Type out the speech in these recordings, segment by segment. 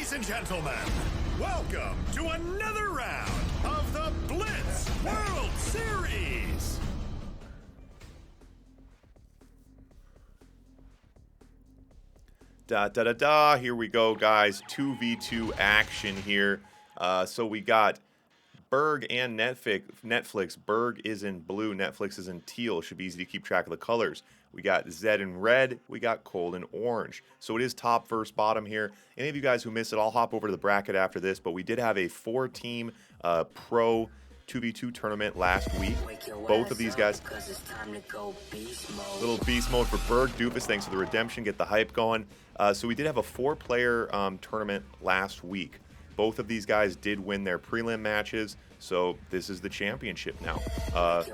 Ladies and gentlemen, welcome to another round of the Blitz World Series. Here we go, guys. 2v2 action here. So we got Burg and Netflix. Burg is in blue, Netflix is in teal. Should be easy to keep track of the colors. We got Zedd in red, we got Cold in orange. So it is top versus bottom here. Any of you guys who missed it, I'll hop over to the bracket after this, but we did have a 4-team pro 2v2 tournament last week. Both of these guys. Little beast mode for Burg. Doofus, thanks for the redemption. Get the hype going. So we did have a 4-player tournament last week. Both of these guys did win their prelim matches, so this is the championship now. And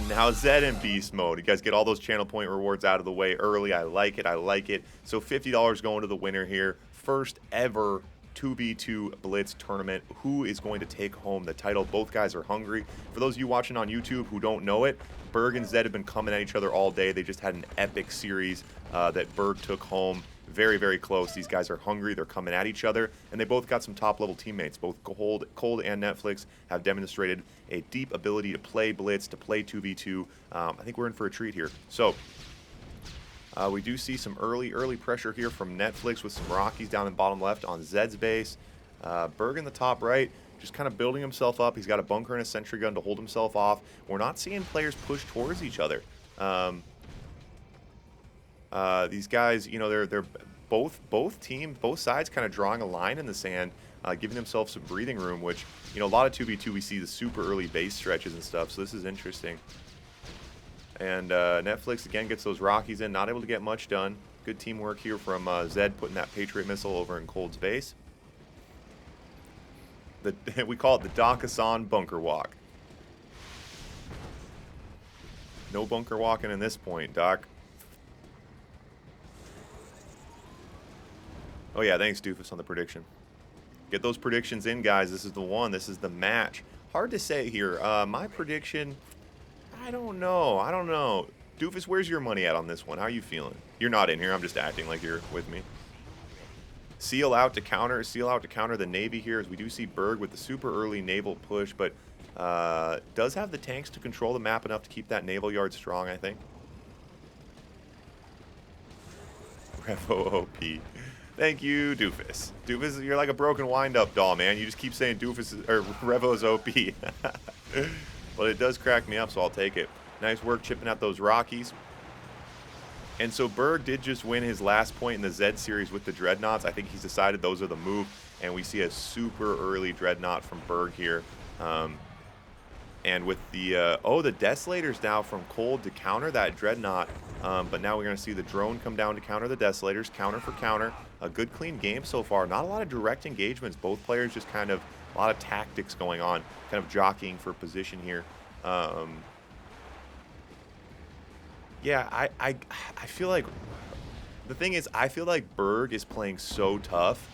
now Zedd in beast mode. You guys get all those channel point rewards out of the way early. I like it. I like it. So $50 going to the winner here. First ever 2v2 Blitz tournament. Who is going to take home the title? Both guys are hungry. For those of you watching on YouTube who don't know it, Burg and Zedd have been coming at each other all day. They just had an epic series that Burg took home. Very, very close. These guys are hungry. They're coming at each other, and they both got some top-level teammates. Both Cold and Netflix have demonstrated a deep ability to play Blitz, to play 2v2. I think we're in for a treat here. So we do see some early pressure here from Netflix with some Rockies down in bottom left on Zedd's base. Burg in the top right, just kind of building himself up. He's got a bunker and a sentry gun to hold himself off. We're not seeing players push towards each other. These guys, you know, they're both sides kind of drawing a line in the sand, giving themselves some breathing room, which, you know, a lot of 2v2 we see the super early base stretches and stuff, so this is interesting. And Netflix again gets those Rockies in, not able to get much done. Good teamwork here from Zedd putting that Patriot missile over in Cold's base. We call it the Doc Hassan bunker walk. No bunker walking in this point, Doc. Oh yeah, thanks Doofus on the prediction. Get those predictions in, guys. This is the one. This is the match. Hard to say here. My prediction, I don't know. Doofus, where's your money at on this one? How are you feeling? You're not in here. I'm just acting like you're with me. Seal out to counter the Navy here, as we do see Burg with the super early naval push, but does have the tanks to control the map enough to keep that naval yard strong, I think. Revo OP. Thank you, Doofus. Doofus, you're like a broken wind-up doll, man. You just keep saying Doofus or Revo's OP. Well, it does crack me up, so I'll take it. Nice work chipping out those Rockies. And so Burg did just win his last point in the Zedd series with the Dreadnoughts. I think he's decided those are the move, and we see a super early Dreadnought from Burg here. And with the, the Desolators now from Cold to counter that Dreadnought. But now we're going to see the drone come down to counter the Desolators, counter for counter. A good, clean game so far. Not a lot of direct engagements. Both players just kind of, a lot of tactics going on, kind of jockeying for position here. Yeah, I feel like, the thing is, I feel like Burg is playing so tough,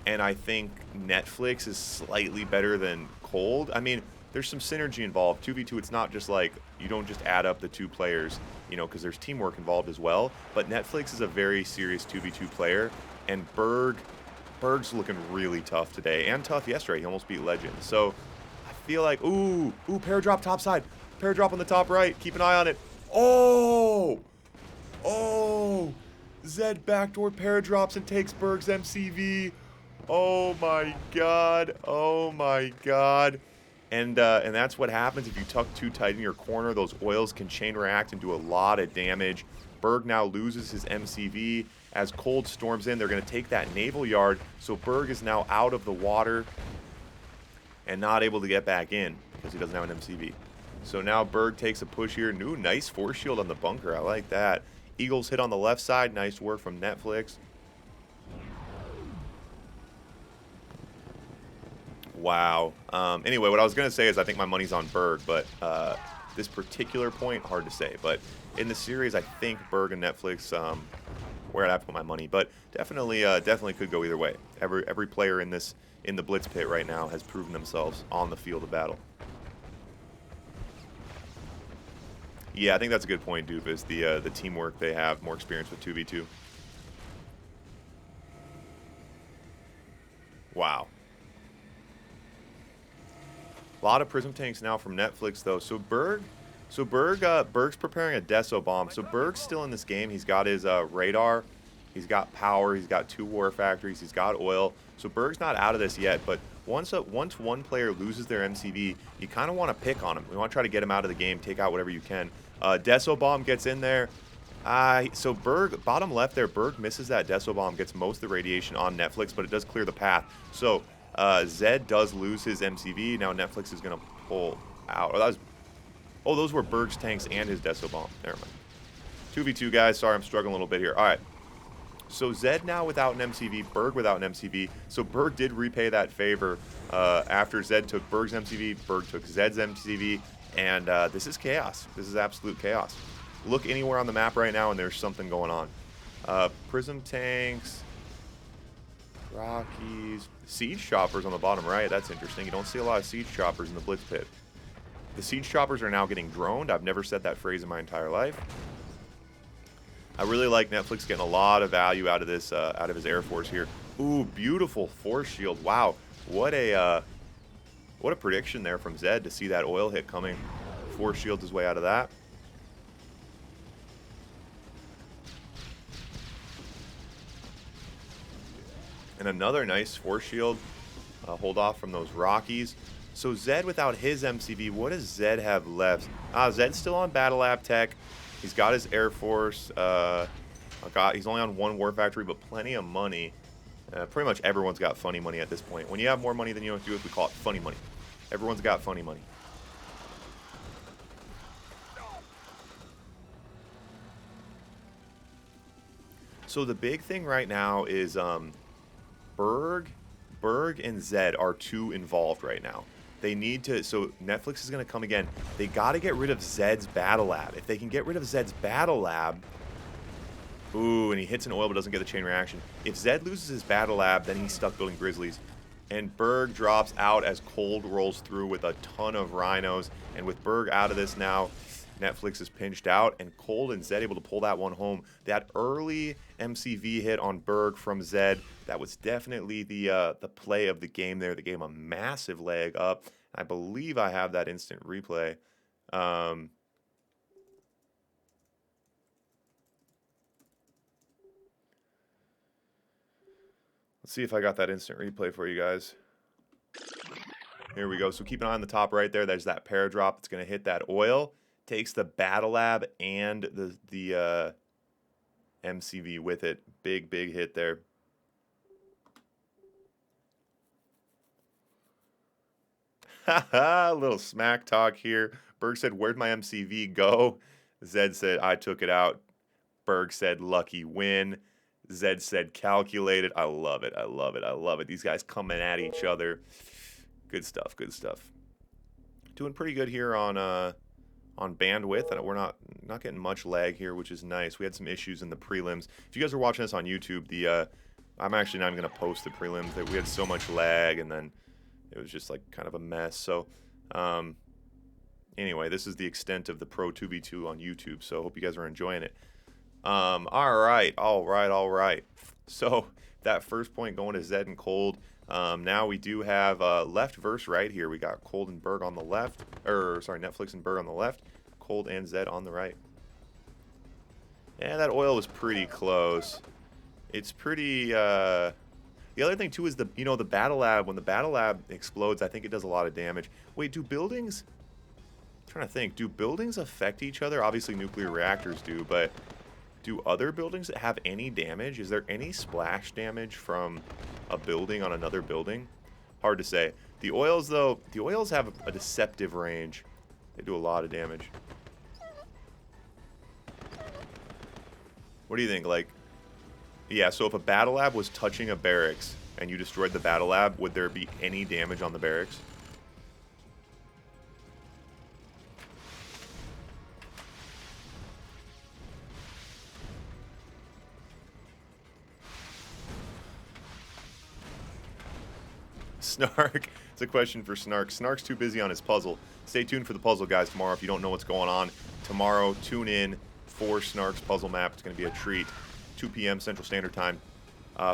and I think Netflix is slightly better than Cold. I mean, there's some synergy involved. 2v2, it's not just like, you don't just add up the two players, you know, because there's teamwork involved as well. But Netflix is a very serious 2v2 player, and Burg's looking really tough today, and tough yesterday. He almost beat Legend. So I feel like, ooh, paradrop top side. Paradrop on the top right. Keep an eye on it. Oh! Zedd backdoor paradrops and takes Burg's MCV. Oh my god. And that's what happens if you tuck too tight in your corner. Those oils can chain react and do a lot of damage. Burg now loses his MCV. As Cold storms in, they're going to take that naval yard. So Burg is now out of the water and not able to get back in because he doesn't have an MCV. So now Burg takes a push here. New nice force shield on the bunker. I like that. Eagles hit on the left side. Nice work from Netflix. Wow. Anyway, what I was going to say is I think my money's on Burg, but this particular point, hard to say. But in the series, I think Burg and Netflix, where I'd have to put my money. But definitely could go either way. Every player in the Blitz pit right now has proven themselves on the field of battle. Yeah, I think that's a good point, Doofus. The teamwork they have, more experience with 2v2. Wow. A lot of Prism tanks now from Netflix, though. So Burg's preparing a Deso Bomb. So Burg's still in this game. He's got his radar. He's got power. He's got 2 war factories. He's got oil. So Burg's not out of this yet. But once one player loses their MCV, you kind of want to pick on him. We want to try to get him out of the game, take out whatever you can. Deso Bomb gets in there. So Burg, bottom left there, Burg misses that Deso Bomb, gets most of the radiation on Netflix, but it does clear the path. So Zedd does lose his MCV. Now Netflix is going to pull out. Those were Burg's tanks and his Deso Bomb. Never mind. 2v2, guys. Sorry, I'm struggling a little bit here. All right. So Zedd now without an MCV, Burg without an MCV. So Burg did repay that favor after Zedd took Burg's MCV, Burg took Zedd's MCV, and this is chaos. This is absolute chaos. Look anywhere on the map right now, and there's something going on. Prism tanks, Rockies, siege choppers on the bottom right. That's interesting. You don't see a lot of siege choppers in the Blitz pit. The siege choppers are now getting droned. I've never said that phrase in my entire life. I really like Netflix getting a lot of value out of this, out of his Air Force here. Ooh, beautiful force shield. Wow, what a prediction there from Zedd to see that oil hit coming. Force shield his way out of that. And another nice force shield. Hold off from those Rockies. So Zedd without his MCV, what does Zedd have left? Zedd's still on Battle Lab Tech. He's got his Air Force. He's only on 1 War Factory, but plenty of money. Pretty much everyone's got funny money at this point. When you have more money than you know what to do with, we call it funny money. Everyone's got funny money. So the big thing right now is Burg and Zedd are 2 involved right now. They need to, so Netflix is going to come again. They got to get rid of Zedd's Battle Lab. If they can get rid of Zedd's Battle Lab, ooh, and he hits an oil but doesn't get the chain reaction. If Zedd loses his Battle Lab, then he's stuck building Grizzlies. And Burg drops out as Cold rolls through with a ton of rhinos. And with Burg out of this now, Netflix is pinched out, and Cold and Zedd able to pull that one home. That early MCV hit on Burg from Zedd, that was definitely the play of the game there. The game a massive leg up. I believe I have that instant replay. Let's see if I got that instant replay for you guys. Here we go. So keep an eye on the top right there. There's that paradrop. It's going to hit that oil. Takes the Battle Lab and the MCV with it. Big hit there. Haha, a little smack talk here. Burg said, "Where'd my MCV go?" Zedd said, "I took it out." Burg said, "Lucky win." Zedd said, "Calculated." I love it. I love it. I love it. These guys coming at each other. Good stuff. Good stuff. Doing pretty good here on bandwidth, and we're not getting much lag here, which is nice. We had some issues in the prelims. If you guys are watching this on YouTube, I'm actually not even going to post the prelims. That we had so much lag, and then it was just like kind of a mess. So anyway, this is the extent of the Pro 2v2 on YouTube, so I hope you guys are enjoying it. All right. So that first point going to Zedd and Cold. Now we do have left versus right here. We got Cold and Burg on the left, Netflix and Burg on the left, Cold and Zedd on the right. Yeah, that oil was pretty close. It's pretty. The other thing too is the Battle Lab. When the Battle Lab explodes, I think it does a lot of damage. Wait, do buildings? I'm trying to think. Do buildings affect each other? Obviously, nuclear reactors do, but do other buildings have any damage? Is there any splash damage from a building on another building? Hard to say. The oils, though, have a deceptive range. They do a lot of damage. What do you think? Like, yeah, so if a Battle Lab was touching a barracks and you destroyed the Battle Lab, would there be any damage on the barracks? Snark. It's a question for Snark. Snark's too busy on his puzzle. Stay tuned for the puzzle, guys, tomorrow. If you don't know what's going on, tomorrow, tune in for Snark's puzzle map. It's going to be a treat. 2 p.m. Central Standard Time.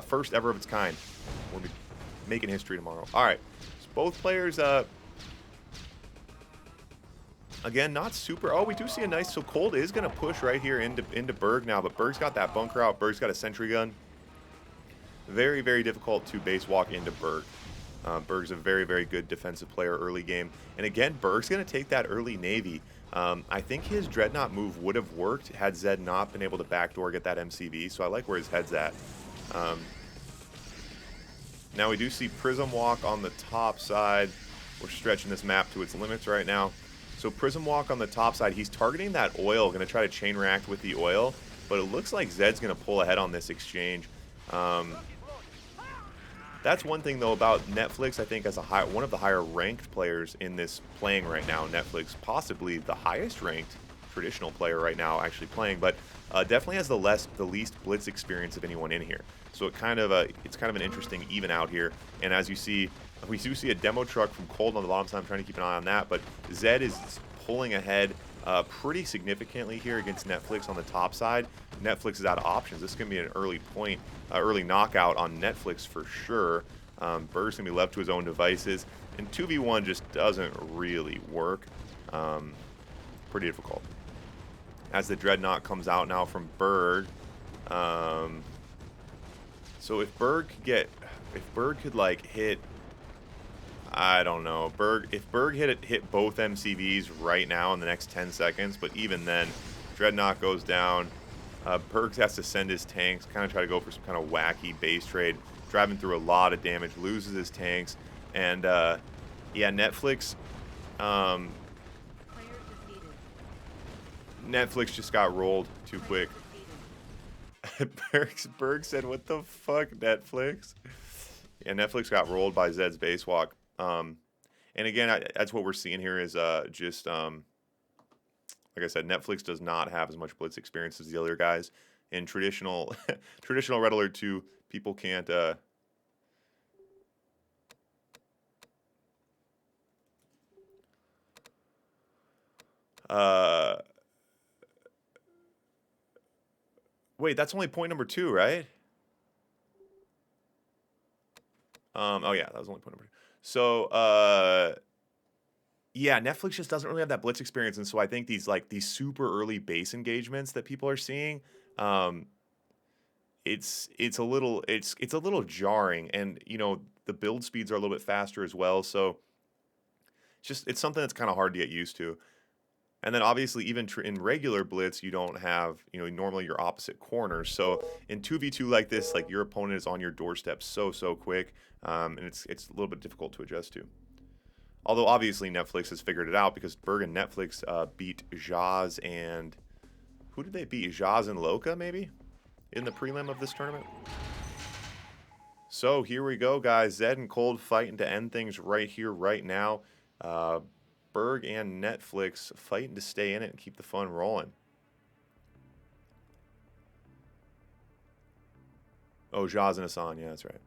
First ever of its kind. making history tomorrow. All right, so both players, again, not super. Oh, we do see a nice. So Cold is going to push right here into Burg now, but Burg's got that bunker out. Burg's got a sentry gun. Very, very difficult to base walk into Burg. Burg's a very, very good defensive player early game. And again, Burg's going to take that early Navy. I think his Dreadnought move would have worked had Zedd not been able to backdoor get that MCV, so I like where his head's at. Now we do see Prism Walk on the top side. We're stretching this map to its limits right now. So Prism Walk on the top side, he's targeting that oil, going to try to chain react with the oil, but it looks like Zedd's going to pull ahead on this exchange. That's one thing, though, about Netflix, I think, as one of the higher ranked players in this playing right now. Netflix, possibly the highest ranked traditional player right now actually playing, but definitely has the least blitz experience of anyone in here. So it's kind of an interesting even out here. And as you see, we do see a demo truck from Cold on the bottom side. I'm trying to keep an eye on that, but Zedd is pulling ahead pretty significantly here against Netflix on the top side. Netflix is out of options. This is going to be an early knockout on Netflix for sure. Burg's going to be left to his own devices, and 2v1 just doesn't really work. Pretty difficult. As the Dreadnought comes out now from Burg. So if Burg could like hit, I don't know, if Burg hit both MCVs right now in the next 10 seconds, but even then, Dreadnought goes down. Burg has to send his tanks, kind of try to go for some kind of wacky base trade, driving through a lot of damage, loses his tanks, and yeah, Netflix just got rolled too quick. Burg said, "What the fuck, Netflix?" Yeah, Netflix got rolled by Zedd's base walk. And again, that's what we're seeing here is just like I said, Netflix does not have as much blitz experience as the other guys. In traditional Red Alert 2, people can't wait, that's only point number 2, right? Oh yeah, that was only point number 2. So yeah, Netflix just doesn't really have that blitz experience, and so I think these super early base engagements that people are seeing, it's a little jarring, and you know the build speeds are a little bit faster as well, so it's something that's kind of hard to get used to. And then obviously even in regular blitz, you don't have, you know, normally your opposite corners. So in 2v2 like this, like your opponent is on your doorstep so quick, and it's a little bit difficult to adjust to. Although obviously Netflix has figured it out because Burg and Netflix beat Jaz and who did they beat? Jaz and Loka maybe in the prelim of this tournament. So here we go, guys. Zedd and Cold fighting to end things right here, right now. Burg and Netflix fighting to stay in it and keep the fun rolling. Oh, Jaz and Hassan. Yeah, that's right.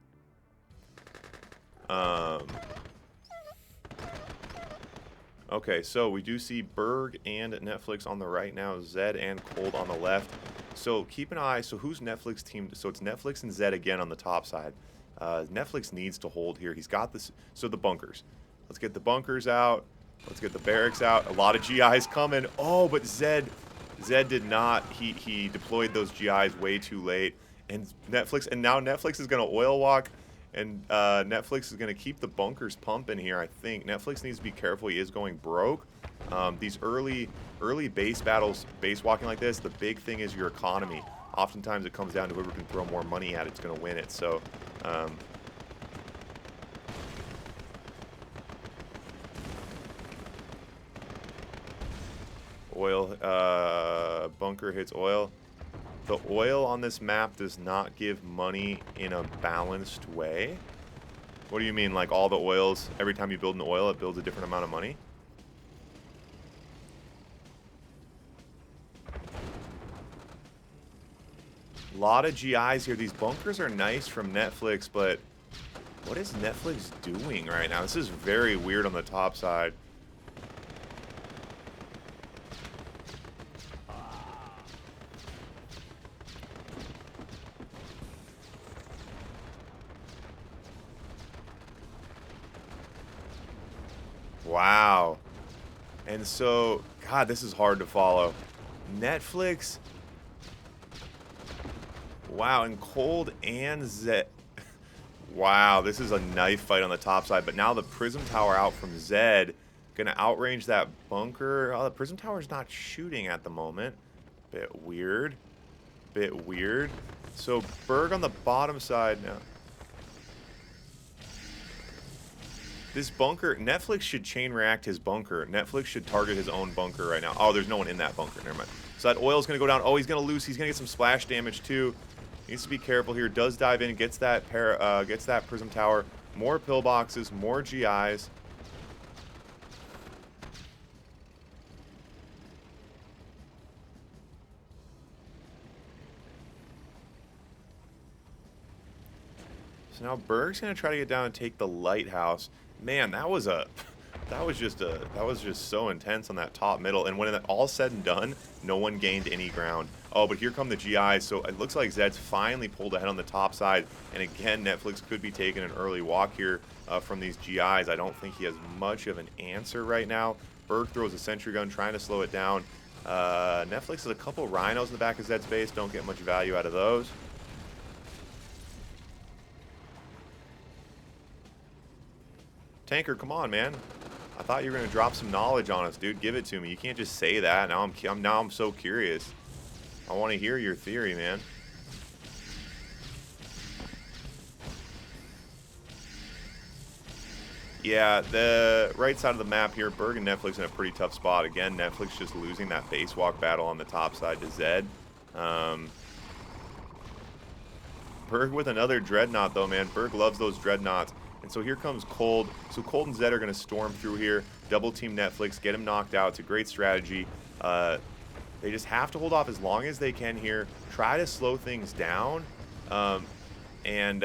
Okay, so we do see Burg and Netflix on the right now. Zedd and Cold on the left. So keep an eye. So who's Netflix team? So it's Netflix and Zedd again on the top side. Netflix needs to hold here. He's got this. So the bunkers. Let's get the bunkers out. Let's get the barracks out. A lot of GIs coming. Oh, but Zedd did not. He deployed those GIs way too late. And now Netflix is going to oil walk. And Netflix is going to keep the bunkers pumping here, I think. Netflix needs to be careful. He is going broke. These early base battles, base walking like this, the big thing is your economy. Oftentimes it comes down to whoever can throw more money at it's going to win it. So, oil, bunker hits oil. The oil on this map does not give money in a balanced way. What do you mean, like all the oils, every time you build an oil, it builds a different amount of money? A lot of GIs here. These bunkers are nice from Netflix, but what is Netflix doing right now? This is very weird on the top side. Wow. And so, God, this is hard to follow. Netflix. Wow, and Cold and Zedd. Wow, this is a knife fight on the top side. But now the Prism Tower out from Zedd. Gonna outrange that bunker. Oh, the Prism Tower's not shooting at the moment. Bit weird. Bit weird. So Burg on the bottom side now. This bunker, Netflix should chain react his bunker. Netflix should target his own bunker right now. Oh, there's no one in that bunker. Never mind. So that oil's going to go down. Oh, he's going to lose. He's going to get some splash damage too. Needs to be careful here. Does dive in, gets that Prism Tower. More pillboxes, more GIs. So now Burg's going to try to get down and take the lighthouse. Man, that was just so intense on that top middle. And when it all said and done, no one gained any ground. Oh, but here come the GIs. So it looks like Zedd's finally pulled ahead on the top side. And again, Netflix could be taking an early walk here from these GIs. I don't think he has much of an answer right now. Burg throws a sentry gun, trying to slow it down. Netflix has a couple rhinos in the back of Zedd's base. Don't get much value out of those. Tanker, come on, man. I thought you were gonna drop some knowledge on us, dude. Give it to me. You can't just say that. Now I'm so curious. I want to hear your theory, man. Yeah, the right side of the map here, Burg and Netflix in a pretty tough spot. Again, Netflix just losing that base walk battle on the top side to Zedd. Burg with another dreadnought, though, man. Burg loves those dreadnoughts. And so here comes Cold. So Cold and Zedd are going to storm through here, double team Netflix, get him knocked out. It's a great strategy. They just have to hold off as long as they can here, try to slow things down. I mean,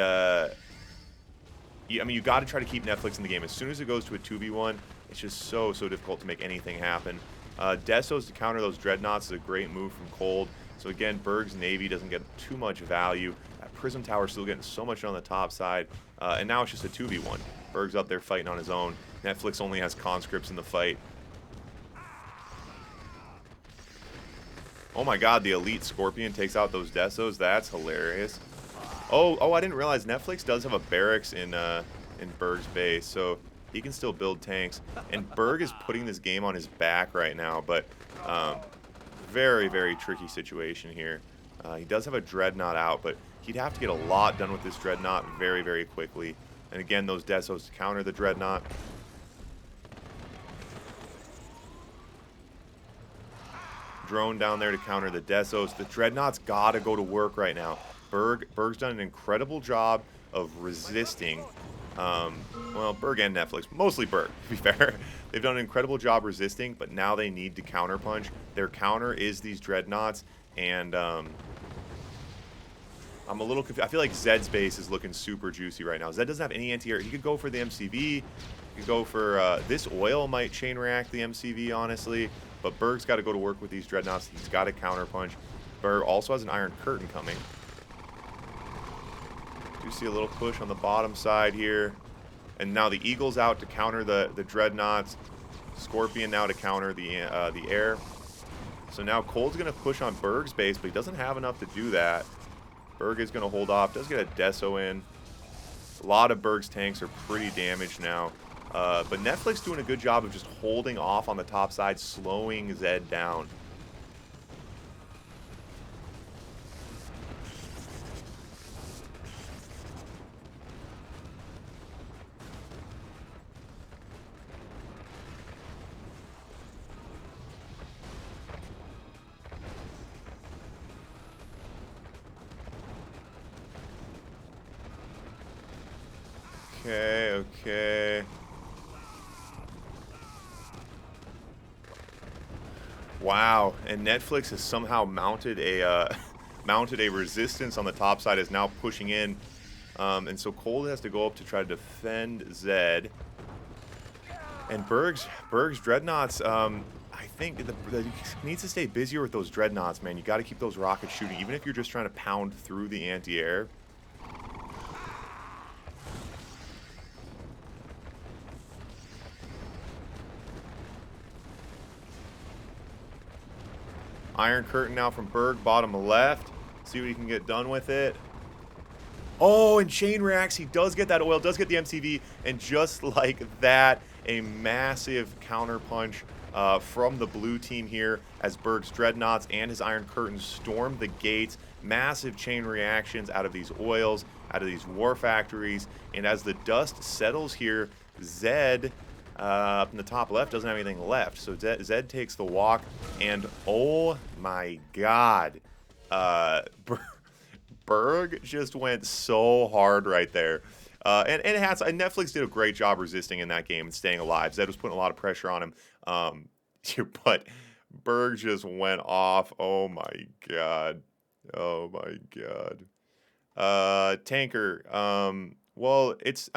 you got to try to keep Netflix in the game. As soon as it goes to a 2v1, it's just so difficult to make anything happen. Desos to counter those dreadnoughts is a great move from Cold. So again, Burg's Navy doesn't get too much value. That Prism Tower still getting so much on the top side. And now it's just a 2v1. Burg's up there fighting on his own. Netflix only has conscripts in the fight. Oh my god, the Elite Scorpion takes out those Desos. That's hilarious. Oh, I didn't realize Netflix does have a barracks in Burg's base, so he can still build tanks. And Burg is putting this game on his back right now, but very, very tricky situation here. He does have a Dreadnought out, but he'd have to get a lot done with this Dreadnought very, very quickly. And again, those Desos to counter the Dreadnought. Drone down there to counter the Desos. The Dreadnought's got to go to work right now. Burg's done an incredible job of resisting. Well, Burg and Netflix, mostly Burg, to be fair. They've done an incredible job resisting, but now they need to counterpunch. Their counter is these Dreadnoughts, and I'm a little confused. I feel like Zedd's base is looking super juicy right now. Zedd doesn't have any anti-air. He could go for the MCV. He could go for this oil might chain react the MCV, honestly. But Burg's got to go to work with these Dreadnoughts. He's got to counterpunch. Burg also has an Iron Curtain coming. You see a little push on the bottom side here. And now the Eagle's out to counter the Dreadnoughts. Scorpion now to counter the air. So now Cold's going to push on Burg's base, but he doesn't have enough to do that. Burg is going to hold off. Does get a Deso in. A lot of Burg's tanks are pretty damaged now. But Netflix doing a good job of just holding off on the top side, slowing Zedd down. Okay. Wow, and Netflix has somehow mounted a resistance on the top side, is now pushing in, and so Cold has to go up to try to defend Zedd. And Burg's Dreadnoughts, I think he needs to stay busier with those Dreadnoughts, man. You got to keep those rockets shooting, even if you're just trying to pound through the anti-air. Iron Curtain now from Burg, bottom left. See what he can get done with it. Oh, and chain reacts. He does get that oil, does get the MCV, and just like that, a massive counter punch from the blue team here as Burg's Dreadnoughts and his Iron Curtains storm the gates. Massive chain reactions out of these oils, out of these war factories, and as the dust settles here, Zedd up in the top left doesn't have anything left. So Zedd takes the walk, and oh my god, Burg just went so hard right there. And Netflix did a great job resisting in that game and staying alive. Zedd was putting a lot of pressure on him. But Burg just went off. Oh my god. Oh my god. Tanker. Well, it's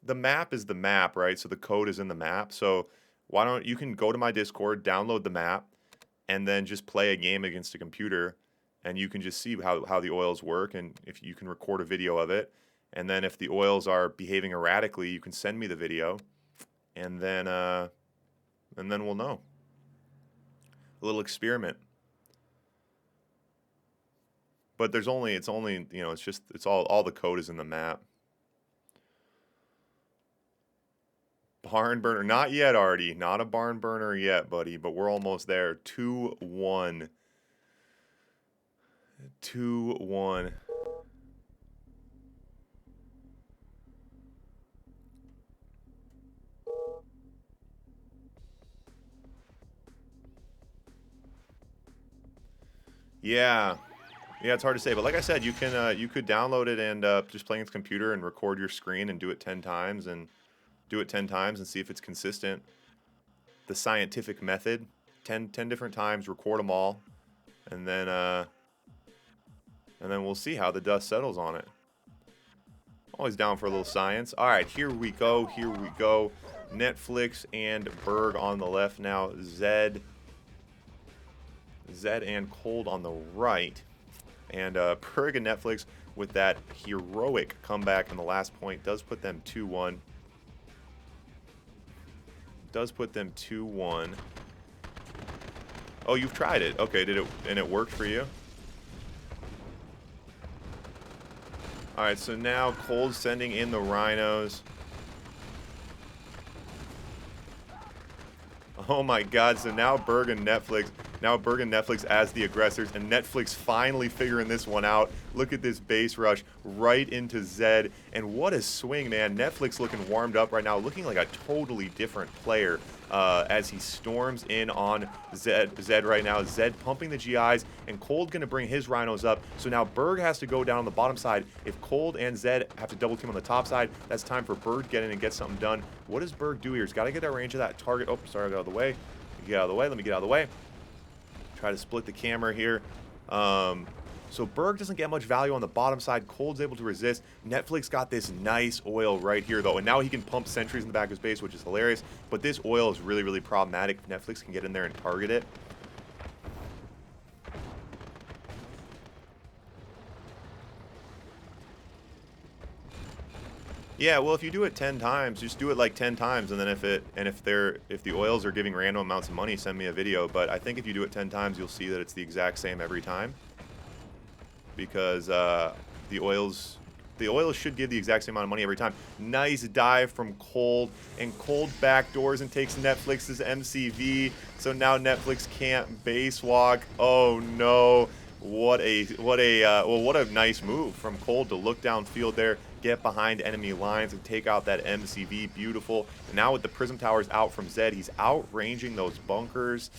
the map is the map, right? So the code is in the map. So why don't you can go to my Discord, download the map, and then just play a game against a computer, and you can just see how the oils work, and if you can record a video of it. And then if the oils are behaving erratically, you can send me the video, and then we'll know. A little experiment. But it's only it's all the code is in the map. Barn burner, not yet, Artie. Not a barn burner yet, buddy, but we're almost there. 2-1. 2-1. Yeah, it's hard to say, but like I said, you could download it and just play with the computer and record your screen and do it 10 times and see if it's consistent. The scientific method, 10 different times, record them all, and then we'll see how the dust settles on it. Always down for a little science. All right, here we go. Netflix and Burg on the left now. Zedd and Cold on the right. And Burg and Netflix with that heroic comeback in the last point does put them 2-1. Oh, you've tried it. Okay, and it worked for you? Alright, so now Cold's sending in the rhinos. Oh my god, so now Burg and Netflix as the aggressors, and Netflix finally figuring this one out. Look at this base rush right into Zedd, and what a swing, man. Netflix looking warmed up right now, looking like a totally different player as he storms in on Zedd right now. Zedd pumping the GIs, and Cold going to bring his rhinos up, so now Burg has to go down on the bottom side. If Cold and Zedd have to double team on the top side, that's time for Burg to get in and get something done. What does Burg do here? He's got to get that range of that target. Oh, sorry, I got out of the way. Get out of the way. Let me get out of the way. Try to split the camera here. So Burg doesn't get much value on the bottom side. Cold's able to resist. Netflix got this nice oil right here, though. And now he can pump sentries in the back of his base, which is hilarious. But this oil is really, really problematic. Netflix can get in there and target it. Yeah, well, if you do it 10 times, just do it like 10 times, and then if the oils are giving random amounts of money, send me a video. But I think if you do it 10 times, you'll see that it's the exact same every time, because the oils should give the exact same amount of money every time. Nice dive from Cold, and Cold backdoors and takes Netflix's MCV. So now Netflix can't base walk. Oh no! What a nice move from Cold to look downfield there, get behind enemy lines, and take out that MCV. Beautiful. And now with the Prism Towers out from Zedd, he's outranging those bunkers.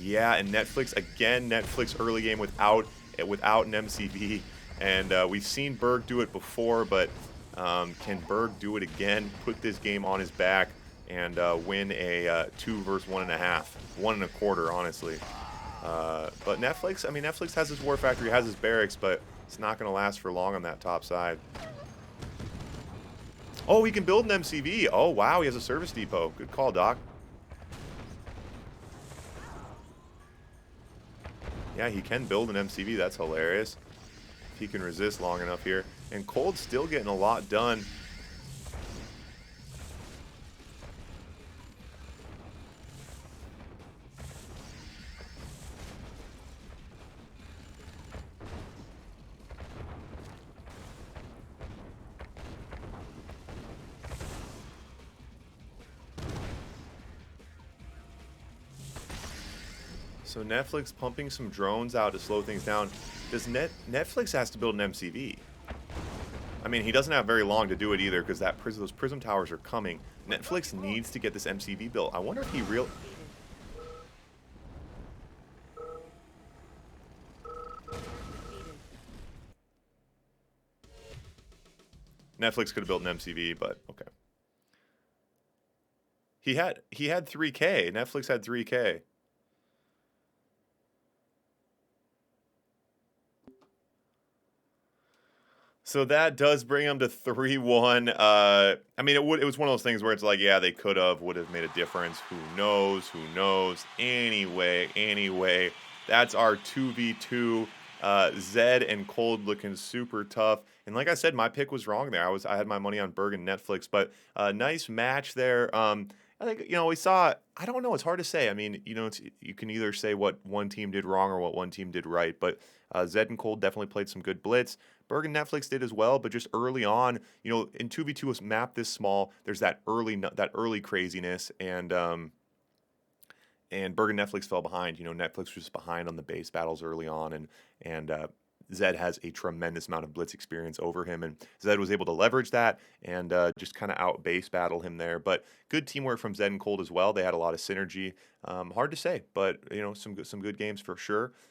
Yeah, and Netflix, again, Netflix early game without an MCV. And we've seen Burg do it before, but can Burg do it again, put this game on his back, and win a 2 versus 1.5, 1.25, honestly. But Netflix has his war factory, has his barracks, but it's not going to last for long on that top side. Oh, he can build an MCV. Oh, wow, he has a service depot. Good call, Doc. Yeah, he can build an MCV. That's hilarious. If he can resist long enough here. And Cold's still getting a lot done. So Netflix pumping some drones out to slow things down. Does Netflix has to build an MCV? I mean, he doesn't have very long to do it either because those prism towers are coming. Netflix needs to get this MCV built. I wonder if he real. Netflix could have built an MCV, but okay. He had 3K. Netflix had 3K. So that does bring them to 3-1. I mean, it was one of those things where it's like, yeah, they would have made a difference. Who knows? Who knows? Anyway, that's our 2v2. Zedd and Cold looking super tough. And like I said, my pick was wrong there. I had my money on Burg and Netflix, but nice match there. I think we saw. I don't know. It's hard to say. I mean, you can either say what one team did wrong or what one team did right. But Zedd and Cold definitely played some good blitz. Burg and Netflix did as well, but just early on, in 2v2 was map this small. There's that early craziness, and Burg and Netflix fell behind. Netflix was just behind on the base battles early on, and Zedd has a tremendous amount of blitz experience over him, and Zedd was able to leverage that and just kind of out base battle him there. But good teamwork from Zedd and Cold as well. They had a lot of synergy. Hard to say, but some good games for sure.